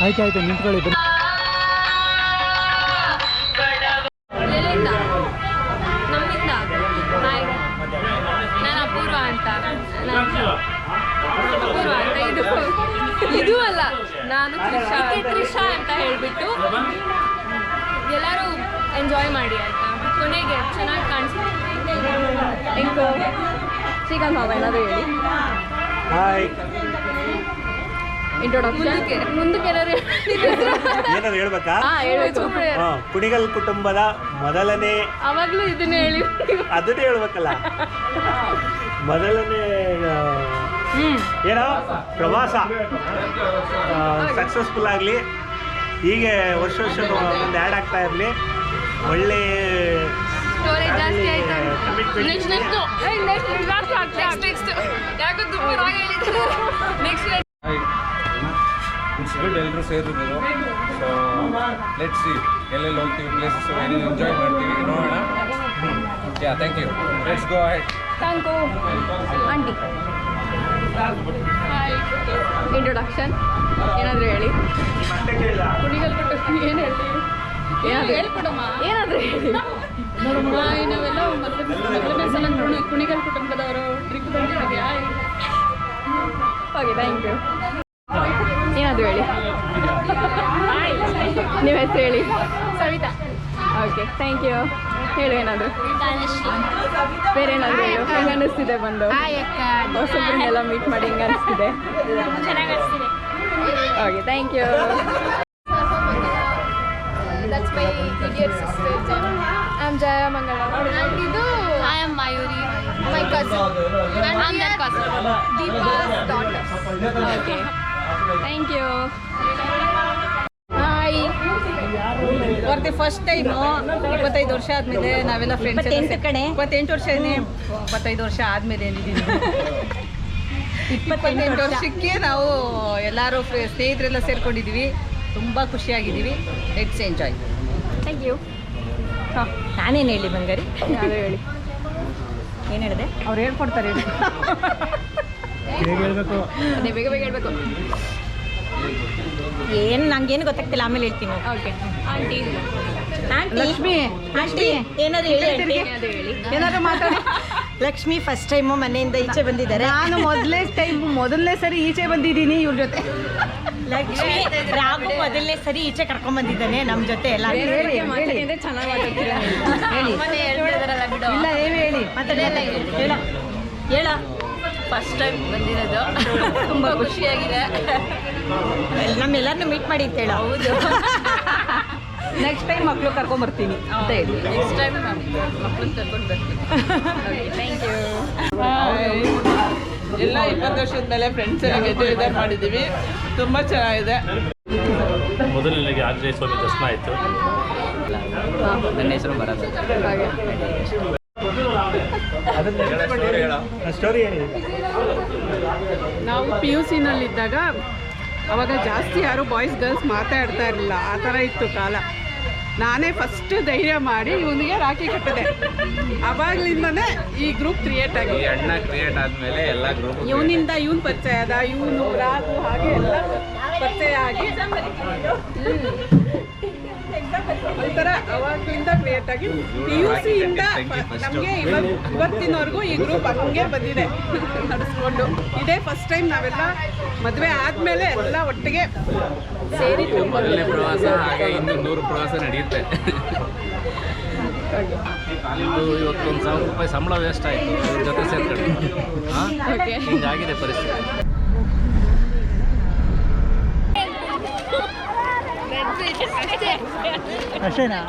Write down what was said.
ಆಯ್ತು ನಿಂತ್ಕೊಳ್ಳಿ ಬನ್ನಿ. ನಮ್ಮಿಂದ ಹಾಯ್, ನಾನು ಅಪೂರ್ವ ಅಂತ. ಅಪೂರ್ವ ಅಂತ ಇದು ಅಲ್ಲ, ನಾನು ತ್ರಿಷಾ ಅಂತ ಹೇಳ್ಬಿಟ್ಟು ಎಲ್ಲರೂ ಎಂಜಾಯ್ ಮಾಡಿ ಆಯ್ತಾ. ಕೊನೆಗೆ ಚೆನ್ನಾಗಿ ಕಾಣಿಸ್ತೀವಿ. ಇಂಕೋ ಶ್ರೀಕಾಂತ್ ಮಾವ ಏನಾದರೂ ಹೇಳಿ. ಹಾಯ್, ಇಂಟ್ರೊಡಕ್ಷನ್ ಮುಂದಕ್ಕೆ ಏನಾದ್ರು ಏನಾದ್ರು ಹೇಳ್ಬೇಕಾ? ಹೇಳ್ಬೇಕು. ಕುಣಿಗಲ್ ಕುಟುಂಬದ ಮೊದಲನೇ, ಅವಾಗಲೂ ಇದನ್ನೇ ಹೇಳಿ, ಅದನ್ನೇ ಹೇಳ್ಬೇಕಲ್ಲ, ಮೊದಲನೇ ಏನೋ ಪ್ರವಾಸ ಸಕ್ಸಸ್ಫುಲ್ ಆಗಲಿ. ಹೀಗೆ ವರ್ಷ ಒಂದು ಆ್ಯಡ್ ಆಗ್ತಾ ಇರಲಿ. ಒಳ್ಳೆ ಸ್ಟೋರೇಜ್ ಜಾಸ್ತಿ ಆಯ್ತು. ನೆಕ್ಸ್ಟ್ ಇಟ್ಸ್ ಗುಡ್ ಎಲ್ಲರೂ ಸೇರಿದ್ರು. ಸೊ ಲೆಟ್ ಸಿ ಎಲ್ಲೆಲ್ಲಿ ಹೋಗ್ತೀವಿ, ಪ್ಲೇಸಸ್ ಎಲ್ಲಿ ಎಂಜಾಯ್ ಮಾಡ್ತೀವಿ ನೋಡೋಣ. Yeah thank you, let's go ahead. Thank you aunty. Introduction ಏನಾದರೂ ಹೇಳಿ. ಕುಣಿಗಲ್ ಕುಟುಂಬ ಏನು ಹೇಳಿ, ಏನಾದರೂ ಹೇಳ್ಕೊಡಮ್ಮ, ಏನಾದರೂ ಹೇಳಿ. ನಾವೆಲ್ಲ ಮೊದಲನೇ ಸಲ ಕುಣಿಗಲ್ ಕುಟುಂಬದವರು ಟ್ರಿಪ್ ಬಂದಿದ್ದೀವಿ. Okay, thank you. ಏನಾದರೂ ಹೇಳಿ. ನಿಮ್ಮ ಹೆಸರು ಹೇಳಿ. ಸವಿತಾ. Okay, thank you. ಹೇಳು ಏನಾದರೂ. ಬೇರೆ ಏನಾದರೂ ಹೇಳು. ಹೆಂಗೆ ಅನ್ನಿಸ್ತಿದೆ ಬಂದು ಹೊಸಬ್ರನ್ನೆಲ್ಲ ಮೀಟ್ ಮಾಡಿ? ಹೆಂಗೆ ಅನ್ನಿಸ್ತಿದೆ? ಚೆನ್ನಾಗಿ ಅನಿಸ್ತಿದೆ. Okay, thank you. That's my idiot sister. I'm Jaya Mangala. And idu I am Mayuri, my cousin. And I'm that cousin. Deepa's daughter. Okay. Thank you. Hi. For the first time 25 ವರ್ಷ ಆದಮೇಲೆ ನಾವೆಲ್ಲ friends 28 ವರ್ಷ 25 ವರ್ಷ ಆದಮೇಲೆ ಏನಿದ್ದೀವಿ 28 ವರ್ಷಕ್ಕೆ ನಾವು ಎಲ್ಲರೂ ಸ್ನೇಹಿತರೆಲ್ಲ ಸೇರ್ಕೊಂಡಿದ್ದೀವಿ. ತುಂಬ ಖುಷಿಯಾಗಿದ್ದೀವಿ. Let's enjoy. Thank you. ಹಾಂ, ನಾನೇನು ಹೇಳಿ ಬಂಗಾರಿ? ಯಾರು ಹೇಳಿ. ಏನು ಹೇಳಿದೆ? ಅವ್ರು ಹೇಳ್ಕೊಡ್ತಾರೆ. ಹೇಳ್ಬೇಕು, ಅದೇ ಬೇಗ ಬೇಗ ಹೇಳ್ಬೇಕು. ಏನು ನಂಗೇನು ಗೊತ್ತಾಗ್ತಿಲ್ಲ, ಆಮೇಲೆ ಹೇಳ್ತೀನಿ. ಓಕೆ. ಆಂಟಿ. ಲಕ್ಷ್ಮಿ ಆಂಟಿ ಏನಾದ್ರು ಹೇಳಿ. ಏನಾದರೂ ಹೇಳಿ. ಏನಾದ್ರು ಮಾತಾಡಿ. ಲಕ್ಷ್ಮಿ ಫಸ್ಟ್ ಟೈಮು ಮನೆಯಿಂದ ಈಚೆ ಬಂದಿದ್ದಾರೆ. ನಾನು ಮೊದಲನೇ ಸರಿ ಈಚೆ ಬಂದಿದ್ದೀನಿ ಇವ್ರ ಜೊತೆ. ಲಕ್ಷ್ಮಿ ರಾಘು ಮೊದಲನೇ ಸರಿ ಈಚೆ ಕರ್ಕೊಂಡ್ ಬಂದಿದ್ದಾನೆ ನಮ್ಮ ಜೊತೆ ಎಲ್ಲ. ಚೆನ್ನಾಗಿ ಮಾತಾಡ್ತೀರಾ ಹೇಳಿ. ಇಲ್ಲ, ಏನು ಹೇಳಿ. ಮಾತಾಡಿ, ಹೇಳ ಹೇಳ. ಫಸ್ಟ್ ಟೈಮ್ ಬಂದಿರೋದು, ತುಂಬ ಖುಷಿಯಾಗಿದೆ. ನಮ್ಮೆಲ್ಲರನ್ನೂ ಮೀಟ್ ಮಾಡಿ ಅಂತ ಹೇಳ. ಹೌದು. ನೆಕ್ಸ್ಟ್ ಟೈಮ್ ಮಕ್ಕಳು ಕರ್ಕೊಂಬರ್ತೀನಿ ಅಂತ ಹೇಳಿ. ನೆಕ್ಸ್ಟ್ ಟೈಮ್ ಮಕ್ಕಳನ್ನ ಕರ್ಕೊಂಡು ಬರ್ತೀನಿ. Thank you. ಎಲ್ಲ 20 ವರ್ಷದ ಮೇಲೆ ಫ್ರೆಂಡ್ಸ್ ಎಲ್ಲ ಗೆಟ್ ಟುಗೆದರ್ ಮಾಡಿದ್ದೀವಿ. ತುಂಬ ಚೆನ್ನಾಗಿದೆ. ಮೊದಲನೇಗೆ ಆಂಜನೇಯ ಸ್ವಾಮಿ ದರ್ಶನ ಆಯಿತು. ನನ್ನ ಹೆಸರು ಭರತ್. ಸ್ಟೋರಿ ಹೇಳಿ. ನಾವು PUC ನಲ್ಲಿದ್ದಾಗ ಅವಾಗ ಜಾಸ್ತಿ ಯಾರು ಬಾಯ್ಸ್ ಗರ್ಲ್ಸ್ ಮಾತಾಡ್ತಾ ಇರಲಿಲ್ಲ. ಆ ಥರ ಇತ್ತು ಕಾಲ. ನಾನೇ ಫಸ್ಟ್ ಧೈರ್ಯ ಮಾಡಿ ಇವನಿಗೆ ರಾಖಿ ಕಟ್ಟಿದೆ. ಅವಾಗ್ಲಿಂದನೇ ಈ ಗ್ರೂಪ್ ಕ್ರಿಯೇಟ್ ಆಗಿದೆ. ಅಣ್ಣ ಕ್ರಿಯೇಟ್ ಆದಮೇಲೆ ಎಲ್ಲ ಗ್ರೂಪ್ ಇವನಿಂದ ಇವನು ಪರಿಚಯ ಆದ, ಇವನು ರಾಘು ಹಾಗೆ ಎಲ್ಲ ಪರಿಚಯ ಆಗಿ ಈ ಥರ ಅವಾಗ್ಲಿಂದ ಕ್ರಿಯೇಟ್ ಆಗಿ PUC ಇಂದ ನಮಗೆ ಇವತ್ತಿನವರೆಗೂ ಈ ಗ್ರೂಪ್ ಹಂಗೆ ಬಂದಿದೆ ನಡೆಸ್ಕೊಂಡು. ಇದೇ ಫಸ್ಟ್ ಟೈಮ್ ನಾವೆಲ್ಲ ಮದುವೆ ಆದಮೇಲೆ ಎಲ್ಲ ಒಟ್ಟಿಗೆ ಸೇರಿ ಮೊದಲನೇ ಪ್ರವಾಸ. ಹಾಗೆ ಇನ್ನು 100 ಪ್ರವಾಸ ನಡೆಯುತ್ತೆ. ಇದು ಇವತ್ತು ₹1,000 ಸಂಬಳ ವೇಸ್ಟ್ ಆಯಿತು ಇವ್ರ ಜೊತೆ ಸೇರ್ಕೊಂಡು. ಹಿಂಗಾಗಿದೆ ಪರಿಸ್ಥಿತಿ. ಅಷ್ಟೇನಾ?